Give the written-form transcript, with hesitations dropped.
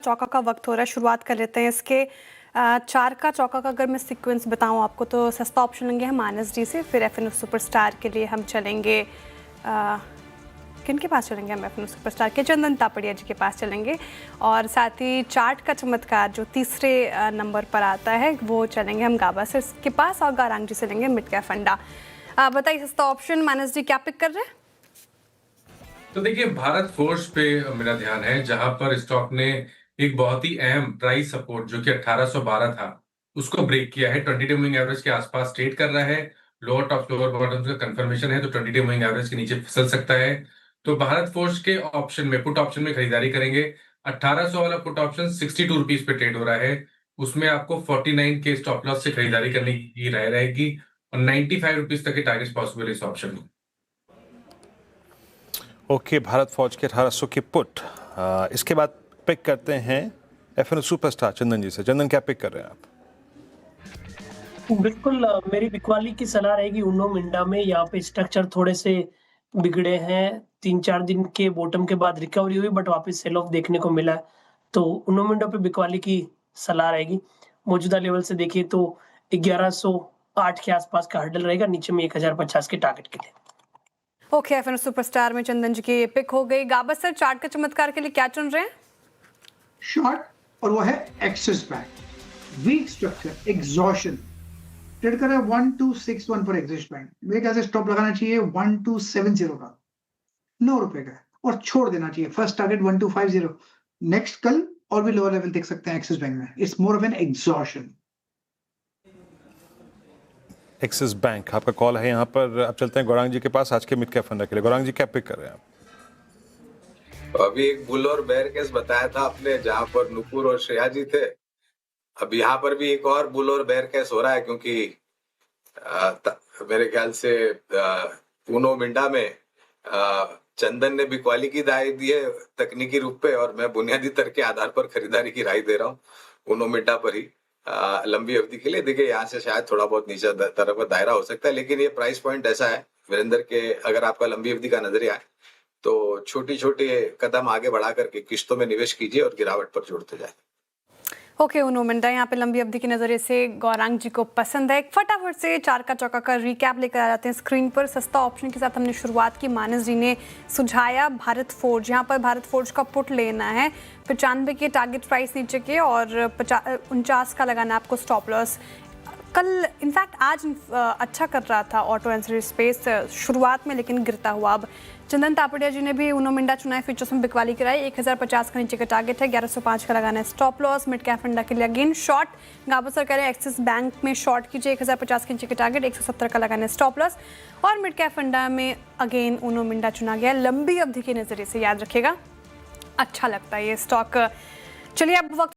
चौका का वक्त हो रहा है, शुरुआत कर लेते हैं इसके। चार का चौका का अगर मैं सीक्वेंस बताऊं आपको तो सस्ता ऑप्शन लेंगे हम मानस डी से, फिर एफएनओ सुपरस्टार के लिए हम चलेंगे किन के पास चलेंगे? हम एफएनओ सुपरस्टार के चंदन तापड़िया जी के पास चलेंगे, और साथ ही चार्ट का चमत्कार जो तीसरे नंबर पर आता है वो चलेंगे हम गाबा सर के पास, और गारंग जी से लेंगे मिड कैप फंडा। बताइए सस्ता ऑप्शन मानस जी क्या पिक कर रहे हैं? तो देखिए, भारत फोर्ज पे मेरा ध्यान है, जहां पर स्टॉक ने एक बहुत ही अहम प्राइस सपोर्ट जो कि 1812 था उसको ब्रेक किया है। 20 डे मूविंग एवरेज के आसपास ट्रेड कर रहा है। लोअर टॉप लोअर बॉटम का कंफर्मेशन है, तो 20 डे मूविंग एवरेज के नीचे फिसल सकता है। तो भारत फोर्ज के ऑप्शन में, पुट ऑप्शन में खरीदारी करेंगे। 1800 वाला पुट ऑप्शन 62 रुपीज पे ट्रेड हो रहा है। उसमें आपको 49 के स्टॉप लॉस से खरीदारी करने की राय रहेगी, और 95 रुपीज तक के टारगेट पॉसिबल है इस ऑप्शन में। ओके, भारत फौज के 1800 की पुट। इसके बाद पिक करते हैं एफएनओ सुपरस्टार चंदन जी से। चंदन, क्या पिक कर रहे हैं आप? बिल्कुल, मेरी बिकवाली की सलाह रहेगी उनो मिंडा में। यहाँ पे स्ट्रक्चर थोड़े से बिगड़े हैं, 3-4 दिन के बॉटम के बाद रिकवरी हुई बट वापस सेल ऑफ देखने को मिला है, तो उनो मिंडा पे बिकवाली की सलाह रहेगी। मौजूदा लेवल से देखिए तो 1108 के आसपास का हर्डल रहेगा, नीचे में 1050 के टारगेट के लिए। ओके, एफएनओ सुपरस्टार में चंदन जी की पिक हो गई। गाबा सर, चार्ट का चमत्कार के लिए क्या चुन रहे हैं? शॉर्ट, और वो है Axis Bank, weak structure, exhaustion. Trade कर रहा है 1261 पर एक्सिस बैंक। मेरे ख्याल से स्टॉप लगाना चाहिए 1270 का, 9 रुपए का, और छोड़ देना चाहिए। First target 1250। नेक्स्ट कल और भी लोअर लेवल देख सकते हैं एक्सिस बैंक में। It's more of an exhaustion. Axis Bank आपका कॉल है यहाँ पर। अब चलते हैं गौरांग जी के पास आज के मिड कैप फंडा के लिए। गौरांग जी, क्या पिक कर रहे हैं आप? अभी एक बुल और बेयर केस बताया था आपने, जहां पर नुपुर और श्रेया जी थे। अब यहाँ पर भी एक और बुल और बेयर केस हो रहा है, क्योंकि मेरे ख्याल से पूनो मिंडा में चंदन ने बिकवाली की राय दी है तकनीकी रूप पे, और मैं बुनियादी तर्क के आधार पर खरीदारी की राय दे रहा हूँ पूनो मिंडा पर ही लंबी अवधि के लिए। देखिए, यहाँ से शायद थोड़ा बहुत नीचे तरफ का दायरा हो सकता है, लेकिन ये प्राइस पॉइंट ऐसा है वीरेंद्र के, अगर आपका लंबी अवधि का नजरिया है तो छोटी छोटी कदम आगे बढ़ा करके किश्तों में निवेश कीजिए और गिरावट पर जोड़ते जाए। ओके, उनो मिंडा यहाँ पे लंबी अवधि के नजरिए से गौरांग जी को पसंद है। एक फटाफट से चार का चौका का रिकैप लेकर आ जाते हैं स्क्रीन पर। सस्ता ऑप्शन के साथ हमने शुरुआत की, मानस जी ने सुझाया भारत फोर्ज। यहाँ पर भारत फोर्ज का पुट लेना है 95 के टारगेट प्राइस नीचे के, और 49 का लगाना आपको स्टॉप लॉस। कल इनफैक्ट आज अच्छा कर रहा था ऑटो एंसिलरी स्पेस शुरुआत में, लेकिन गिरता हुआ। अब चंदन तापड़िया जी ने भी उनो मिंडा चुना है, फ्यूचर्स में बिकवाली कराई। 1050 का नीचे का टारगेट है, 1105 का लगाना है स्टॉप लॉस। मिड कैप फंडा के लिए अगेन शॉर्ट, गाबा सर कह रहे हैं एक्सिस बैंक में शॉर्ट कीजिए, 1050 के नीचे का टारगेट, 170 का लगाना है स्टॉप लॉस। और मिड कैप फंडा में अगेन उनो मिंडा चुना गया। लंबी अवधि के नजरिए से याद रखिएगा, अच्छा लगता है ये स्टॉक। चलिए अब वक्त